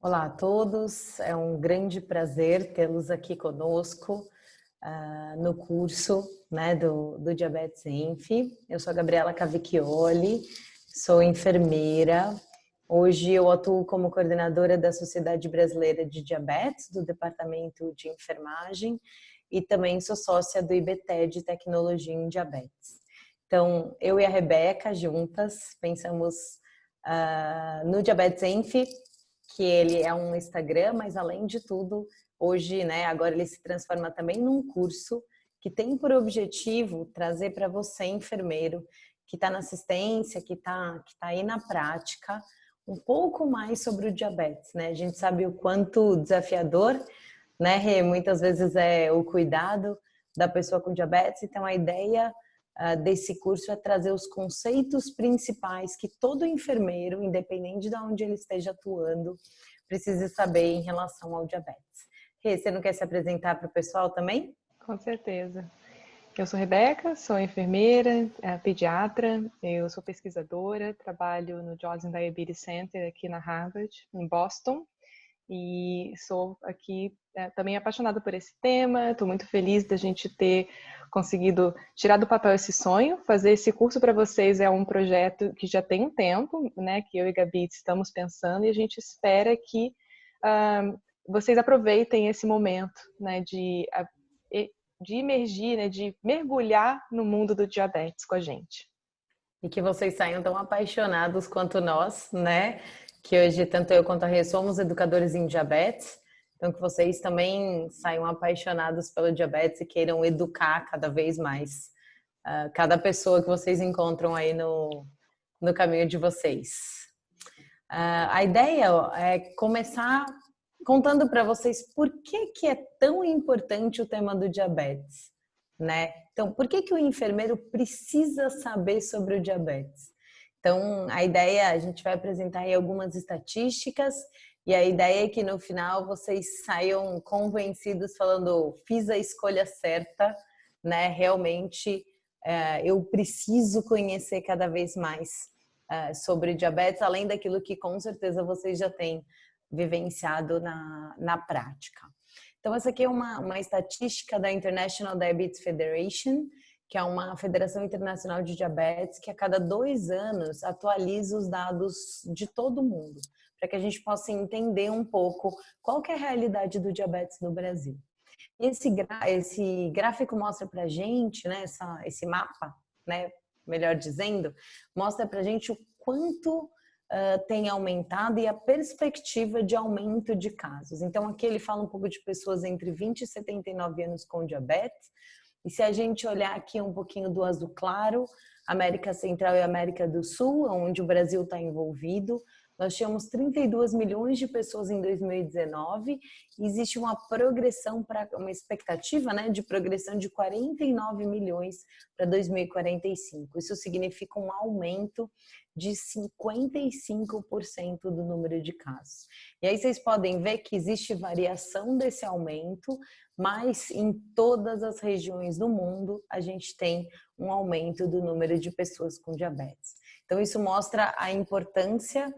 Olá a todos, é um grande prazer tê-los aqui conosco no curso, né, do Diabetes Enf. Eu sou a Gabriela Cavicchioli, sou enfermeira. Hoje eu atuo como coordenadora da Sociedade Brasileira de Diabetes, do Departamento de Enfermagem, e também sou sócia do IBT de Tecnologia em Diabetes. Então, eu e a Rebeca, juntas, pensamos no Diabetes Enf, que ele é um Instagram, mas além de tudo, hoje, né, agora ele se transforma também num curso que tem por objetivo trazer para você, enfermeiro, que está na assistência, que tá aí na prática, um pouco mais sobre o diabetes, né? A gente sabe o quanto desafiador, né, Rê? Muitas vezes é o cuidado da pessoa com diabetes, então a ideia desse curso é trazer os conceitos principais que todo enfermeiro, independente de onde ele esteja atuando, precisa saber em relação ao diabetes. Rê, você não quer se apresentar para o pessoal também? Com certeza. Eu sou Rebeca, sou enfermeira, pediatra, eu sou pesquisadora, trabalho no Joslin Diabetes Center aqui na Harvard, em Boston, e sou aqui também apaixonada por esse tema. Estou muito feliz da gente ter conseguido tirar do papel esse sonho. Fazer esse curso para vocês é um projeto que já tem um tempo, né, que eu e Gabi estamos pensando, e a gente espera que vocês aproveitem esse momento, né, de imergir, né, de mergulhar no mundo do diabetes com a gente. E que vocês saiam tão apaixonados quanto nós, né? Que hoje tanto eu quanto a Rê somos educadores em diabetes. Então que vocês também saiam apaixonados pelo diabetes e queiram educar cada vez mais cada pessoa que vocês encontram aí no caminho de vocês. A ideia é começar contando para vocês por que é tão importante o tema do diabetes, né? Então, por que o enfermeiro precisa saber sobre o diabetes? Então, a ideia, a gente vai apresentar aí algumas estatísticas e a ideia é que no final vocês saiam convencidos falando, fiz a escolha certa, né? Realmente, eu preciso conhecer cada vez mais sobre diabetes, além daquilo que com certeza vocês já têm vivenciado na prática. Então, essa aqui é uma estatística da International Diabetes Federation, que é uma federação internacional de diabetes, que a cada 2 anos atualiza os dados de todo mundo, para que a gente possa entender um pouco qual que é a realidade do diabetes no Brasil. E esse gráfico mostra para a gente, né, esse mapa, né, melhor dizendo, mostra para a gente o quanto tem aumentado e a perspectiva de aumento de casos. Então, aqui ele fala um pouco de pessoas entre 20 e 79 anos com diabetes. E se a gente olhar aqui um pouquinho do azul claro, América Central e América do Sul, onde o Brasil está envolvido, nós tínhamos 32 milhões de pessoas em 2019 e existe uma progressão, uma expectativa, né, de progressão de 49 milhões para 2045. Isso significa um aumento de 55% do número de casos. E aí vocês podem ver que existe variação desse aumento, mas em todas as regiões do mundo a gente tem um aumento do número de pessoas com diabetes. Então isso mostra a importância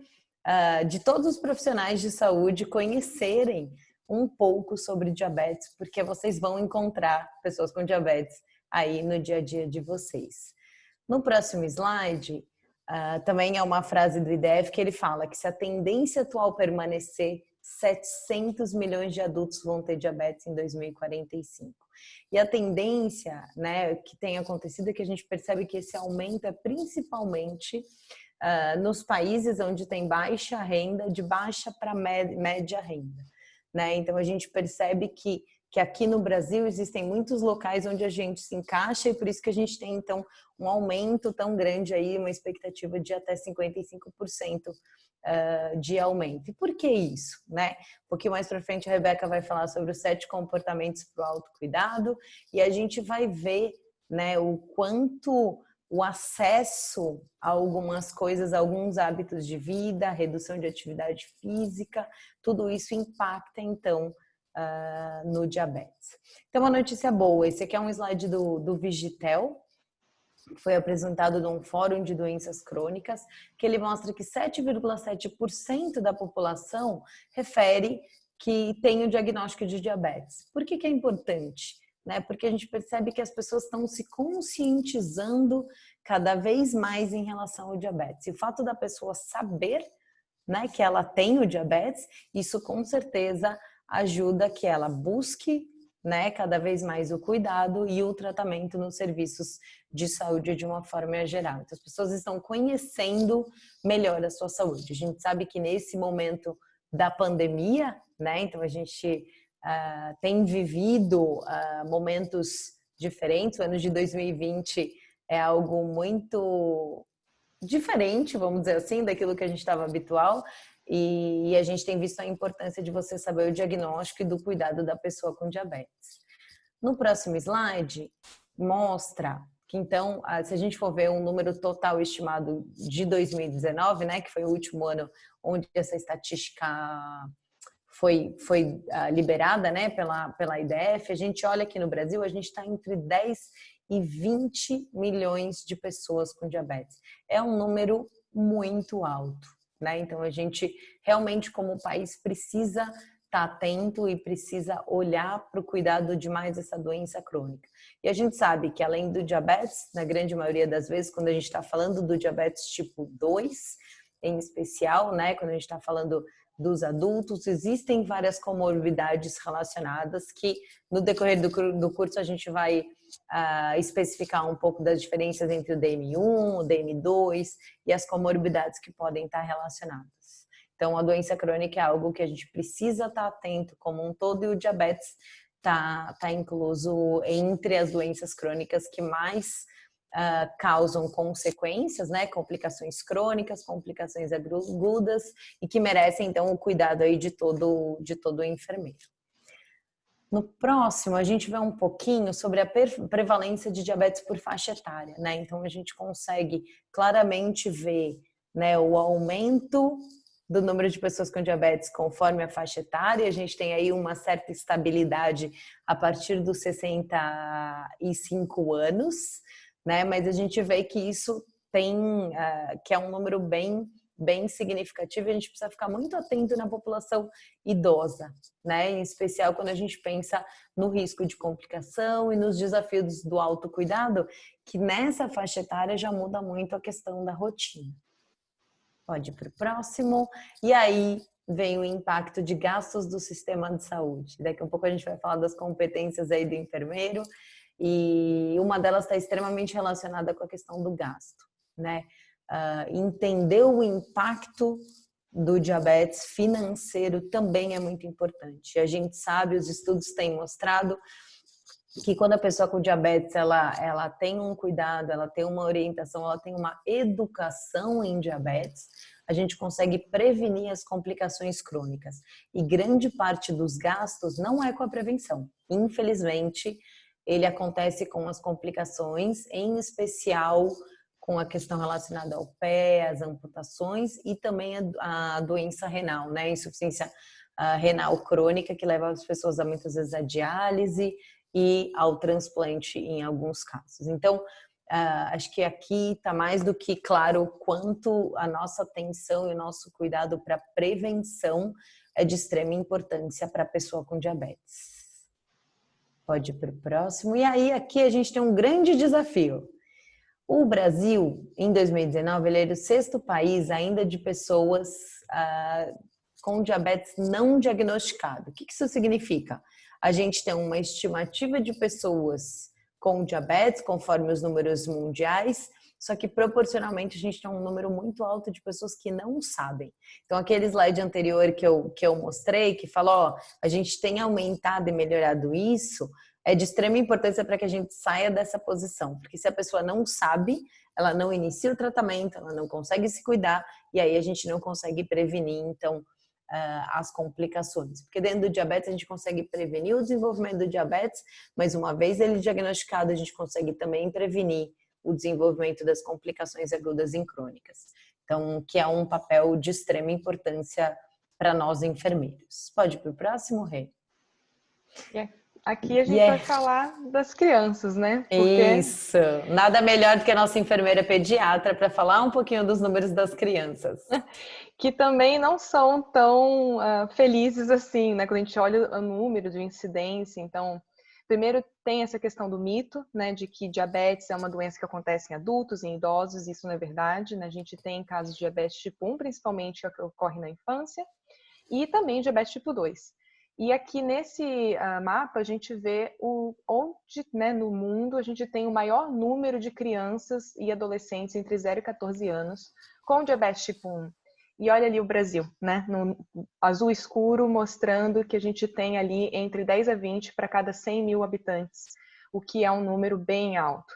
de todos os profissionais de saúde conhecerem um pouco sobre diabetes, porque vocês vão encontrar pessoas com diabetes aí no dia a dia de vocês. No próximo slide, também é uma frase do IDF que ele fala que se a tendência atual permanecer, 700 milhões de adultos vão ter diabetes em 2045. E a tendência, né, que tem acontecido é que a gente percebe que esse aumento é principalmente nos países onde tem baixa renda, de baixa para média renda, né? Então a gente percebe que aqui no Brasil existem muitos locais onde a gente se encaixa e por isso que a gente tem então um aumento tão grande aí, uma expectativa de até 55% de aumento. E por que isso, né? Um pouquinho mais para frente a Rebeca vai falar sobre os 7 comportamentos para o autocuidado e a gente vai ver, né, o quanto o acesso a algumas coisas, a alguns hábitos de vida, redução de atividade física, tudo isso impacta então no diabetes. Então, uma notícia boa, esse aqui é um slide do Vigitel, foi apresentado num fórum de doenças crônicas, que ele mostra que 7,7% da população refere que tem o diagnóstico de diabetes. Por que é importante? Né? Porque a gente percebe que as pessoas estão se conscientizando cada vez mais em relação ao diabetes. E o fato da pessoa saber, né, que ela tem o diabetes, isso com certeza ajuda que ela busque, né, cada vez mais o cuidado e o tratamento nos serviços de saúde de uma forma geral. Então, as pessoas estão conhecendo melhor a sua saúde. A gente sabe que nesse momento da pandemia, né, então a gente tem vivido momentos diferentes. O ano de 2020 é algo muito diferente, vamos dizer assim, daquilo que a gente estava habitual, e a gente tem visto a importância de você saber o diagnóstico e do cuidado da pessoa com diabetes. No próximo slide, mostra que então, se a gente for ver um número total estimado de 2019, né, que foi o último ano onde essa estatística foi liberada, né, pela IDF, a gente olha aqui no Brasil, a gente está entre 10 e 20 milhões de pessoas com diabetes. É um número muito alto, né? Então a gente realmente, como país, precisa estar atento e precisa olhar para o cuidado de mais essa doença crônica. E a gente sabe que além do diabetes, na grande maioria das vezes, quando a gente está falando do diabetes tipo 2, em especial, né, quando a gente está falando dos adultos, existem várias comorbidades relacionadas que no decorrer do curso a gente vai especificar um pouco das diferenças entre o DM1, o DM2 e as comorbidades que podem estar relacionadas. Então, a doença crônica é algo que a gente precisa estar atento como um todo, e o diabetes está incluso entre as doenças crônicas que mais causam consequências, né, complicações crônicas, complicações agudas, e que merecem então o cuidado aí de todo o enfermeiro. No próximo, a gente vê um pouquinho sobre a prevalência de diabetes por faixa etária, né? Então a gente consegue claramente ver, né, o aumento do número de pessoas com diabetes conforme a faixa etária. A gente tem aí uma certa estabilidade a partir dos 65 anos, né? Mas a gente vê que isso tem, que é um número bem significativo, e a gente precisa ficar muito atento na população idosa, né? Em especial quando a gente pensa no risco de complicação e nos desafios do autocuidado, que nessa faixa etária já muda muito a questão da rotina. Pode ir para o próximo. E aí vem o impacto de gastos do sistema de saúde. Daqui a pouco a gente vai falar das competências aí do enfermeiro, e uma delas está extremamente relacionada com a questão do gasto, né? Entender o impacto do diabetes financeiro também é muito importante. A gente sabe, os estudos têm mostrado que quando a pessoa com diabetes ela tem um cuidado, ela tem uma orientação, ela tem uma educação em diabetes, a gente consegue prevenir as complicações crônicas. E grande parte dos gastos não é com a prevenção. Infelizmente, ele acontece com as complicações, em especial com a questão relacionada ao pé, às amputações e também a doença renal, né? Insuficiência renal crônica, que leva as pessoas muitas vezes à diálise e ao transplante em alguns casos. Então, acho que aqui está mais do que claro o quanto a nossa atenção e o nosso cuidado para a prevenção é de extrema importância para a pessoa com diabetes. Pode ir para o próximo. E aí, aqui a gente tem um grande desafio. O Brasil, em 2019, ele era o 6º país ainda de pessoas com diabetes não diagnosticado. O que isso significa? A gente tem uma estimativa de pessoas com diabetes, conforme os números mundiais, só que proporcionalmente a gente tem um número muito alto de pessoas que não sabem. Então, aquele slide anterior que eu mostrei, que falou, a gente tem aumentado e melhorado isso, é de extrema importância para que a gente saia dessa posição, porque se a pessoa não sabe, ela não inicia o tratamento, ela não consegue se cuidar, e aí a gente não consegue prevenir, então, as complicações. Porque dentro do diabetes a gente consegue prevenir o desenvolvimento do diabetes, mas uma vez ele diagnosticado, a gente consegue também prevenir o desenvolvimento das complicações agudas e crônicas. Então, que é um papel de extrema importância para nós enfermeiros. Pode ir para o próximo, Rê? Aqui a E gente vai é falar das crianças, né? Porque isso. Nada melhor do que a nossa enfermeira pediatra para falar um pouquinho dos números das crianças. que também não são tão felizes assim, né? Quando a gente olha o número de incidência, então, primeiro tem essa questão do mito, né, de que diabetes é uma doença que acontece em adultos, em idosos, isso não é verdade, né? A gente tem casos de diabetes tipo 1, principalmente que ocorre na infância, e também diabetes tipo 2. E aqui nesse mapa a gente vê onde, né, no mundo a gente tem o maior número de crianças e adolescentes entre 0 e 14 anos com diabetes tipo 1. E olha ali o Brasil, né, no azul escuro, mostrando que a gente tem ali entre 10 a 20 para cada 100 mil habitantes, o que é um número bem alto.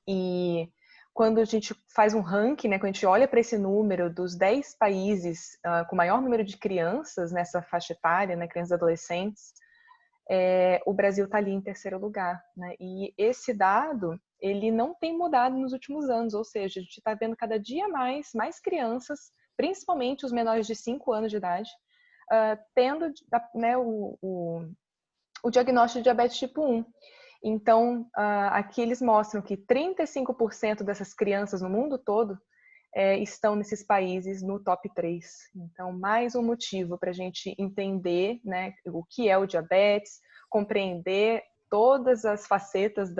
E quando a gente faz um ranking, né, quando a gente olha para esse número dos 10 países com maior número de crianças nessa faixa etária, né, crianças e adolescentes, o Brasil está ali em terceiro lugar. Né? E esse dado, ele não tem mudado nos últimos anos, ou seja, a gente está vendo cada dia mais crianças, principalmente os menores de 5 anos de idade, tendo né, o diagnóstico de diabetes tipo 1. Então, aqui eles mostram que 35% dessas crianças no mundo todo estão nesses países no top 3. Então, mais um motivo para a gente entender, né, o que é o diabetes, compreender todas as facetas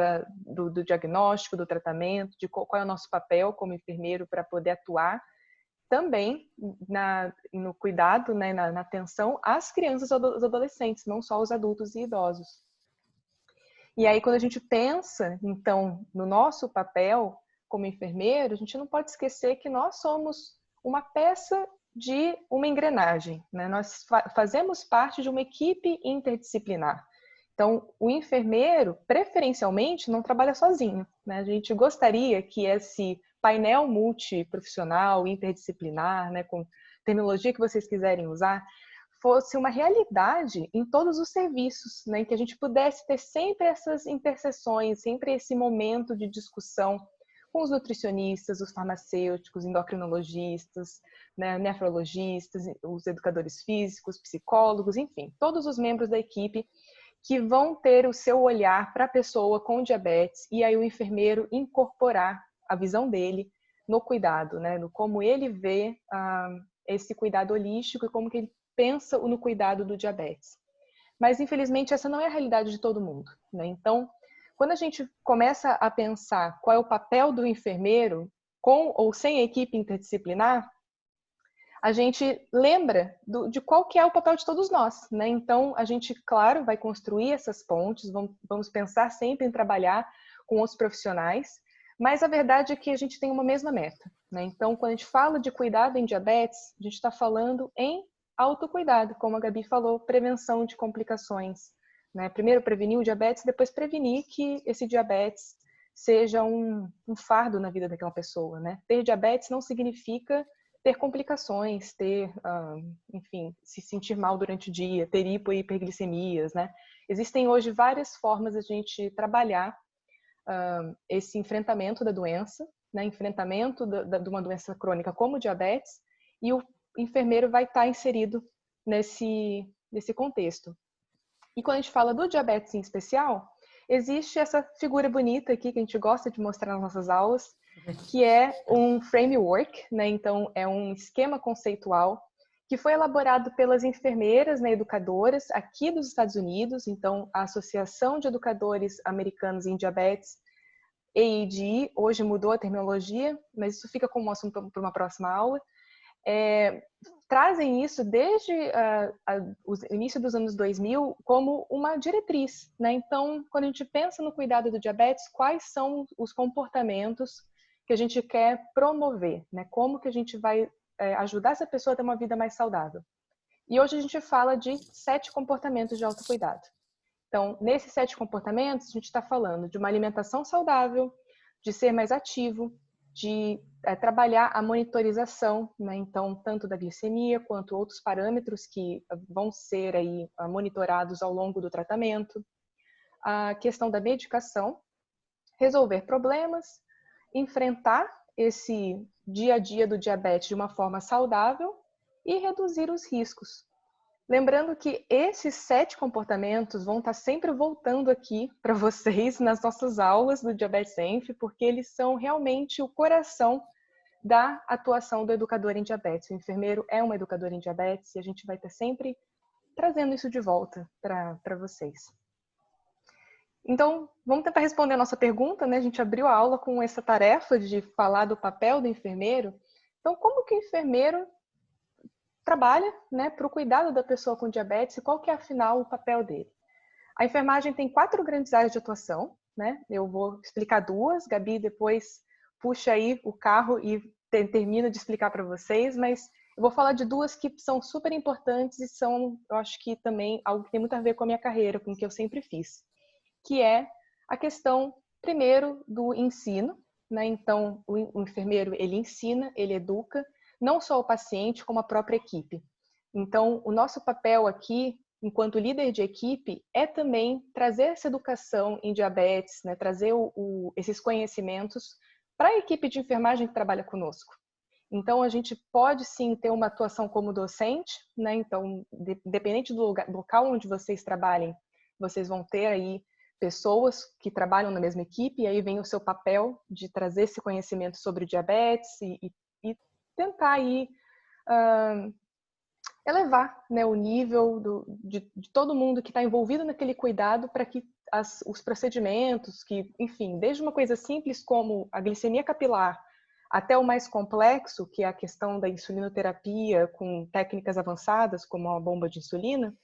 do diagnóstico, do tratamento, de qual é o nosso papel como enfermeiro para poder atuar também no cuidado, né, na atenção às crianças e aos adolescentes, não só os adultos e idosos. E aí, quando a gente pensa, então, no nosso papel como enfermeiro, a gente não pode esquecer que nós somos uma peça de uma engrenagem, né? Nós fazemos parte de uma equipe interdisciplinar. Então, o enfermeiro, preferencialmente, não trabalha sozinho, né? A gente gostaria que esse painel multiprofissional, interdisciplinar, né, com terminologia que vocês quiserem usar, fosse uma realidade em todos os serviços, né? Que a gente pudesse ter sempre essas interseções, sempre esse momento de discussão com os nutricionistas, os farmacêuticos, endocrinologistas, né, nefrologistas, os educadores físicos, psicólogos, enfim, todos os membros da equipe que vão ter o seu olhar para a pessoa com diabetes e aí o enfermeiro incorporar a visão dele no cuidado, né, no como ele vê esse cuidado holístico e como que ele pensa no cuidado do diabetes. Mas, infelizmente, essa não é a realidade de todo mundo, né? Então, quando a gente começa a pensar qual é o papel do enfermeiro, com ou sem a equipe interdisciplinar, a gente lembra de qual que é o papel de todos nós, né? Então, a gente, claro, vai construir essas pontes, vamos pensar sempre em trabalhar com os profissionais, mas a verdade é que a gente tem uma mesma meta, né? Então, quando a gente fala de cuidado em diabetes, a gente está falando em autocuidado, como a Gabi falou, prevenção de complicações, né? Primeiro prevenir o diabetes, depois prevenir que esse diabetes seja um fardo na vida daquela pessoa, né? Ter diabetes não significa ter complicações, enfim, se sentir mal durante o dia, ter hipo e hiperglicemias, né? Existem hoje várias formas de a gente trabalhar esse enfrentamento da doença, né? Enfrentamento de uma doença crônica como o diabetes, e o enfermeiro vai estar inserido nesse contexto. E quando a gente fala do diabetes em especial, existe essa figura bonita aqui que a gente gosta de mostrar nas nossas aulas, que é um framework, né? Então, é um esquema conceitual que foi elaborado pelas enfermeiras, né, educadoras aqui dos Estados Unidos. Então, a Associação de Educadores Americanos em Diabetes, AED, hoje mudou a terminologia, mas isso fica como um assunto para uma próxima aula. Trazem isso desde o início dos anos 2000 como uma diretriz, né? Então, quando a gente pensa no cuidado do diabetes, quais são os comportamentos que a gente quer promover, né? Como que a gente vai ajudar essa pessoa a ter uma vida mais saudável? E hoje a gente fala de 7 comportamentos de autocuidado. Então, nesses 7 comportamentos, a gente está falando de uma alimentação saudável, de ser mais ativo, de trabalhar a monitorização, né? Então, tanto da glicemia quanto outros parâmetros que vão ser aí monitorados ao longo do tratamento. A questão da medicação, resolver problemas, enfrentar esse dia a dia do diabetes de uma forma saudável e reduzir os riscos. Lembrando que esses 7 comportamentos vão estar sempre voltando aqui para vocês nas nossas aulas do Diabetes Enf, porque eles são realmente o coração da atuação do educador em diabetes. O enfermeiro é um educador em diabetes e a gente vai estar sempre trazendo isso de volta para vocês. Então, vamos tentar responder a nossa pergunta, né? A gente abriu a aula com essa tarefa de falar do papel do enfermeiro. Então, como que o enfermeiro trabalha, né, para o cuidado da pessoa com diabetes e qual que é, afinal, o papel dele? A enfermagem tem 4 grandes áreas de atuação, né? Eu vou explicar 2, Gabi depois puxa aí o carro e termina de explicar para vocês, mas eu vou falar de 2 que são super importantes e são, eu acho que também algo que tem muito a ver com a minha carreira, com o que eu sempre fiz, que é a questão, primeiro, do ensino, né? Então, o enfermeiro, ele ensina, ele educa, não só o paciente, como a própria equipe. Então, o nosso papel aqui, enquanto líder de equipe, é também trazer essa educação em diabetes, né? Trazer esses conhecimentos para a equipe de enfermagem que trabalha conosco. Então, a gente pode sim ter uma atuação como docente, né? Então, dependente do local onde vocês trabalhem, vocês vão ter aí pessoas que trabalham na mesma equipe, e aí vem o seu papel de trazer esse conhecimento sobre diabetes e tentar aí elevar, né, o nível de todo mundo que está envolvido naquele cuidado para que os procedimentos, que, enfim, desde uma coisa simples como a glicemia capilar até o mais complexo, que é a questão da insulinoterapia com técnicas avançadas, como a bomba de insulina,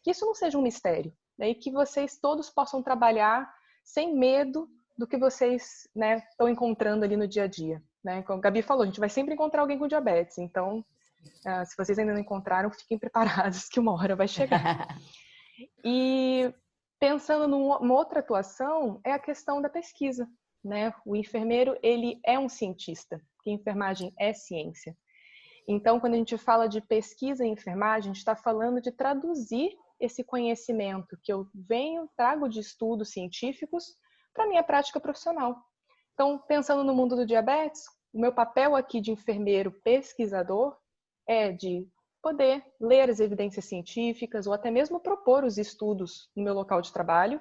que isso não seja um mistério, né, e que vocês todos possam trabalhar sem medo do que vocês, né, estão encontrando ali no dia a dia. Né? Como a Gabi falou, a gente vai sempre encontrar alguém com diabetes, então, se vocês ainda não encontraram, fiquem preparados que uma hora vai chegar. E pensando numa outra atuação, é a questão da pesquisa. Né? O enfermeiro, ele é um cientista, porque enfermagem é ciência. Então, quando a gente fala de pesquisa em enfermagem, a gente está falando de traduzir esse conhecimento que eu trago de estudos científicos para a minha prática profissional. Então, pensando no mundo do diabetes, o meu papel aqui de enfermeiro pesquisador é de poder ler as evidências científicas ou até mesmo propor os estudos no meu local de trabalho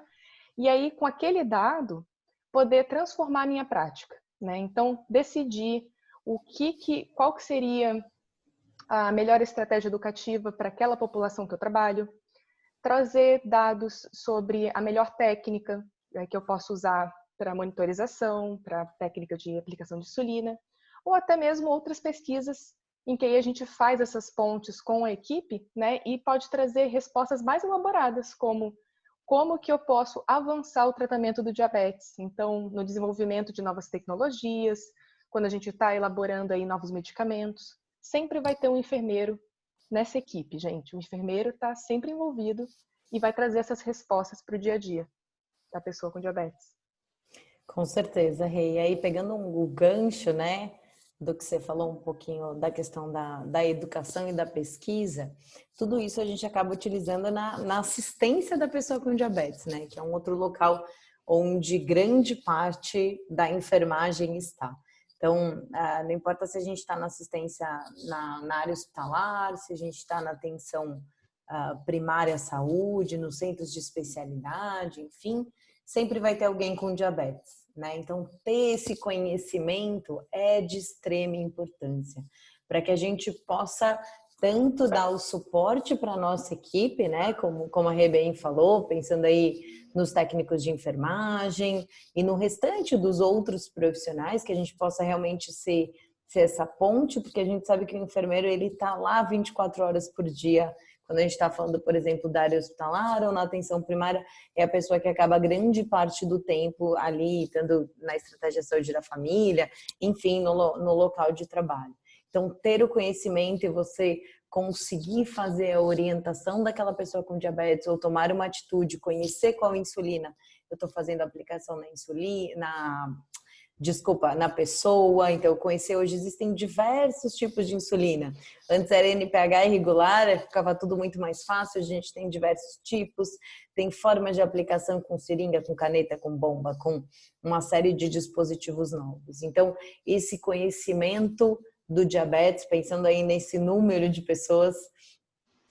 e aí, com aquele dado, poder transformar a minha prática. Né? Então, decidir qual que seria a melhor estratégia educativa para aquela população que eu trabalho, trazer dados sobre a melhor técnica que eu posso usar para monitorização, para técnica de aplicação de insulina, ou até mesmo outras pesquisas em que aí a gente faz essas pontes com a equipe, né, e pode trazer respostas mais elaboradas, como que eu posso avançar o tratamento do diabetes. Então, no desenvolvimento de novas tecnologias, quando a gente está elaborando aí novos medicamentos, sempre vai ter um enfermeiro nessa equipe, gente. O enfermeiro está sempre envolvido e vai trazer essas respostas para o dia a dia da pessoa com diabetes. Com certeza, Rei. E aí, pegando o gancho, né, do que você falou um pouquinho da questão da educação e da pesquisa, tudo isso a gente acaba utilizando na assistência da pessoa com diabetes, né, que é um outro local onde grande parte da enfermagem está. Então, não importa se a gente está na assistência na área hospitalar, se a gente está na atenção primária à saúde, nos centros de especialidade, enfim, sempre vai ter alguém com diabetes, né? Então, ter esse conhecimento é de extrema importância para que a gente possa tanto dar o suporte para a nossa equipe, né? Como a Rebem falou, pensando aí nos técnicos de enfermagem e no restante dos outros profissionais, que a gente possa realmente ser essa ponte, porque a gente sabe que o enfermeiro ele está lá 24 horas por dia. Quando a gente está falando, por exemplo, da área hospitalar ou na atenção primária, é a pessoa que acaba grande parte do tempo ali, estando na estratégia de saúde da família, enfim, no local de trabalho. Então, ter o conhecimento e você conseguir fazer a orientação daquela pessoa com diabetes ou tomar uma atitude, conhecer qual insulina eu estou fazendo a aplicação na insulina, na pessoa. Então, conhecer hoje existem diversos tipos de insulina. Antes era NPH irregular, ficava tudo muito mais fácil. A gente tem diversos tipos, tem formas de aplicação com seringa, com caneta, com bomba, com uma série de dispositivos novos. Então, esse conhecimento do diabetes, pensando aí nesse número de pessoas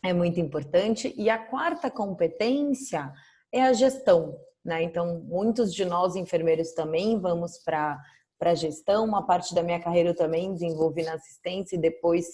é muito importante. E a quarta competência é a gestão, né? Então, muitos de nós enfermeiros também vamos para a gestão. Uma parte da minha carreira eu também desenvolvi na assistência e depois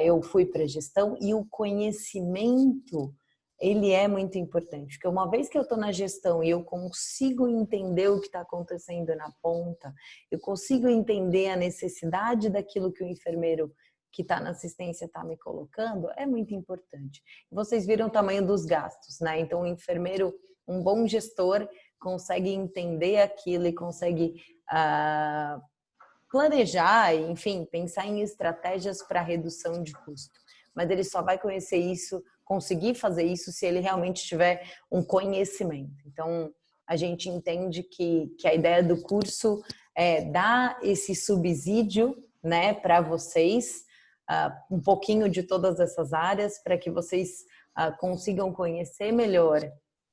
eu fui para a gestão. E o conhecimento, ele é muito importante, porque uma vez que eu estou na gestão e eu consigo entender o que está acontecendo na ponta, eu consigo entender a necessidade daquilo que o enfermeiro que está na assistência está me colocando, é muito importante. Vocês viram o tamanho dos gastos, né? Então, o enfermeiro, um bom gestor, consegue entender aquilo e consegue planejar, enfim, pensar em estratégias para redução de custo. Mas ele só vai conhecer isso, conseguir fazer isso, se ele realmente tiver um conhecimento. Então, a gente entende que a ideia do curso é dar esse subsídio, né, para vocês, um pouquinho de todas essas áreas, para que vocês consigam conhecer melhor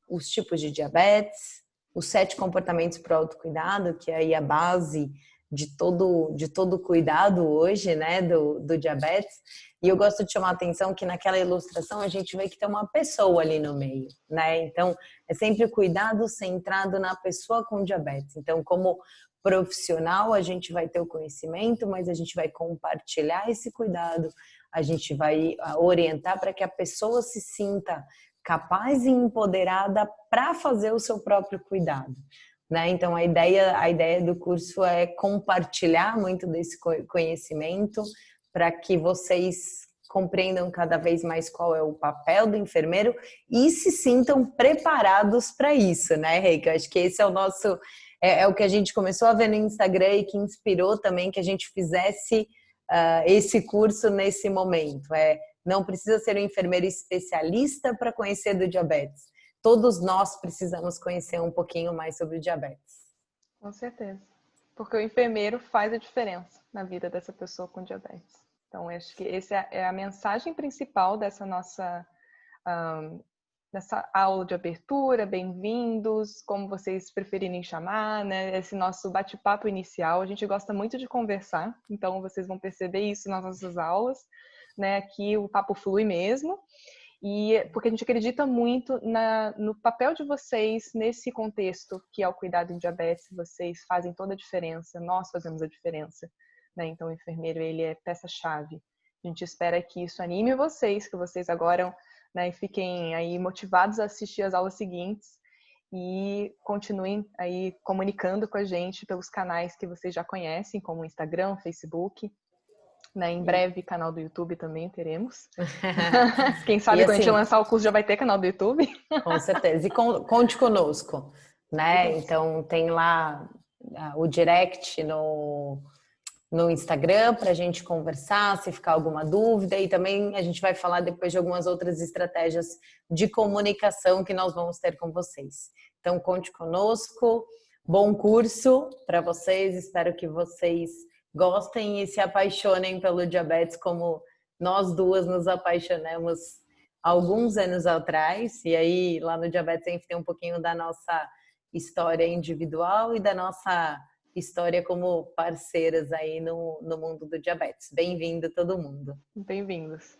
os tipos de diabetes, os 7 comportamentos para o autocuidado, que é aí a base de todo cuidado hoje, né, do diabetes. E eu gosto de chamar a atenção que naquela ilustração a gente vê que tem uma pessoa ali no meio, né? Então, é sempre o cuidado centrado na pessoa com diabetes. Então, como profissional, a gente vai ter o conhecimento, mas a gente vai compartilhar esse cuidado, a gente vai orientar para que a pessoa se sinta capaz e empoderada para fazer o seu próprio cuidado, né? Então, a ideia do curso é compartilhar muito desse conhecimento para que vocês compreendam cada vez mais qual é o papel do enfermeiro e se sintam preparados para isso, né, Reika? Eu acho que esse é o nosso... É o que a gente começou a ver no Instagram e que inspirou também que a gente fizesse esse curso nesse momento. Não precisa ser um enfermeiro especialista para conhecer do diabetes. Todos nós precisamos conhecer um pouquinho mais sobre o diabetes. Com certeza. Porque o enfermeiro faz a diferença na vida dessa pessoa com diabetes. Então, acho que essa é a mensagem principal dessa nossa dessa aula de abertura. Bem-vindos, como vocês preferirem chamar, né? Esse nosso bate-papo inicial. A gente gosta muito de conversar, então vocês vão perceber isso nas nossas aulas, né? Aqui o papo flui mesmo. E porque a gente acredita muito no papel de vocês nesse contexto que é o cuidado em diabetes. Vocês fazem toda a diferença, nós fazemos a diferença, né? Então o enfermeiro, ele é peça-chave. A gente espera que isso anime vocês, que vocês agora, né, fiquem aí motivados a assistir as aulas seguintes e continuem aí comunicando com a gente pelos canais que vocês já conhecem, como o Instagram, Facebook. Né, em breve, canal do YouTube também teremos. Quem sabe quando a gente lançar o curso já vai ter canal do YouTube. Com certeza. E conte conosco, né? Então tem lá o direct no Instagram para a gente conversar, se ficar alguma dúvida. E também a gente vai falar depois de algumas outras estratégias de comunicação que nós vamos ter com vocês. Então conte conosco. Bom curso para vocês. Espero que vocês gostem e se apaixonem pelo diabetes como nós duas nos apaixonamos alguns anos atrás. E aí lá no Diabetes a gente tem um pouquinho da nossa história individual e da nossa história como parceiras aí no mundo do diabetes. Bem-vindo todo mundo. Bem-vindos.